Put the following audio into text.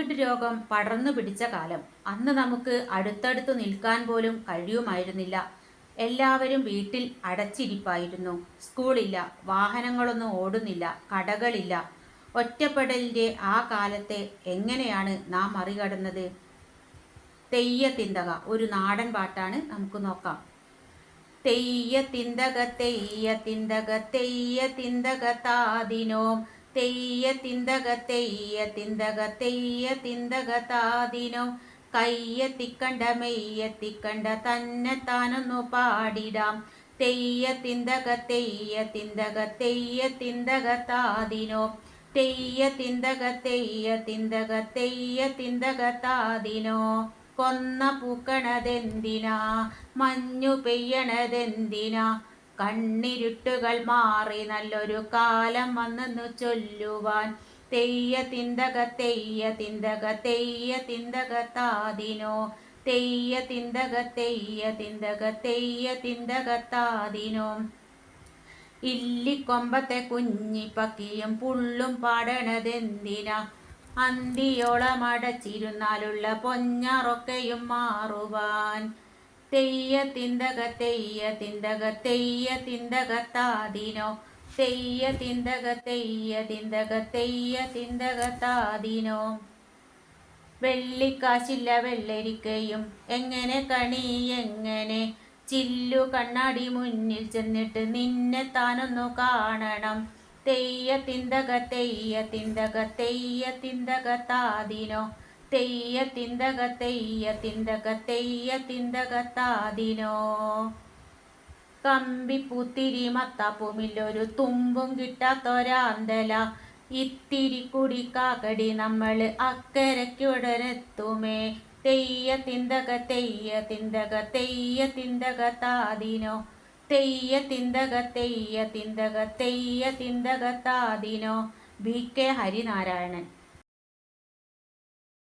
Covid രോഗം പടർന്നു പിടിച്ച കാലം. അന്ന് നമുക്ക് അടുത്തടുത്ത് നിൽക്കാൻ പോലും കഴിയുമായിരുന്നില്ല. എല്ലാവരും വീട്ടിൽ അടച്ചിരിപ്പായിരുന്നു. സ്കൂളില്ല, വാഹനങ്ങളൊന്നും ഓടുന്നില്ല, കടകളില്ല. ഒറ്റപ്പെടലിൻ്റെ ആ കാലത്തെ എങ്ങനെയാണ് നാം മറികടന്നത്? തെയ്യത്തിന്തക ഒരു നാടൻ പാട്ടാണ്, നമുക്ക് നോക്കാം. തെയ്യത്തിന്തക തെയ്യത്തിന്തക തെയ്യത്തിന്തക താദിനോം തെയ്യത്തിന്തക തെയ്യത്തിന്തക തെയ്യത്തിന്തക താദിനോം കയ്യെത്തിക്കണ്ട മെയ്യെത്തിക്കണ്ട തന്നെ താനൊന്നു പാടിടാം. തെയ്യത്തിന്തക തെയ്യത്തിന്തക തെയ്യത്തിന്തക താദിനോം തെയ്യത്തിന്തക തെയ്യത്തിന്തക തെയ്യത്തിന്തക താദിനോ കൊന്ന പൂക്കണതെന്തിനാ, മഞ്ഞു പെയ്യണതെന്തിനാ, കണ്ണിരുട്ടുകൾ മാറി നല്ലൊരു കാലം വന്നെന്നു ചൊല്ലുവാൻ. തെയ്യത്തിന്തക തെയ്യത്തിന്തക തെയ്യത്തിന്തക താദിനോ തെയ്യത്തിന്തക തെയ്യത്തിന്തക തെയ്യത്തിന്തക താദിനോ ഇല്ലിക്കൊമ്പത്തെ കുഞ്ഞിപ്പക്കിയും പുള്ളും പാടണതെന്തിനാ, അന്തിയോളമടച്ചിരുന്നാലുള്ള പൊഞ്ഞാറൊക്കെയും മാറുവാൻ. തെയ്യത്തിന്തക തെയ്യത്തിന്തക തെയ്യത്തിന്തക താദിനോ തെയ്യത്തിന്തക തെയ്യത്തിന്തക തെയ്യത്തിന്തക താദിനോ വെള്ളിക്കാശില്ല വെള്ളരിക്കയും എങ്ങനെ കണി എങ്ങനെ, ചില്ലു കണ്ണാടി മുന്നിൽ ചെന്നിട്ട് നിന്നെ താനൊന്നു കാണണം. തെയ്യത്തിന്തക തെയ്യത്തിന്തക തെയ്യത്തിന്തക താദിനോ തെയ്യത്തിന്തക തെയ്യത്തിന്തക തെയ്യത്തിന്തക താദിനോ കമ്പിപ്പൂത്തിരി മത്താപ്പുമില്ലൊരു തുമ്പും കിട്ടാത്തൊരാന്തല, ഇത്തിരി കുടി കാക്കടി നമ്മൾ അക്കരയ്ക്കുടനെത്തുമേ. തെയ്യത്തിന്തക തെയ്യത്തിന്തക തെയ്യത്തിന്തക താദിനോ തെയ്യത്തിന്തക തെയ്യത്തിന്തക തെയ്യത്തിന്തക താദിനോ. V K Harinarayanan.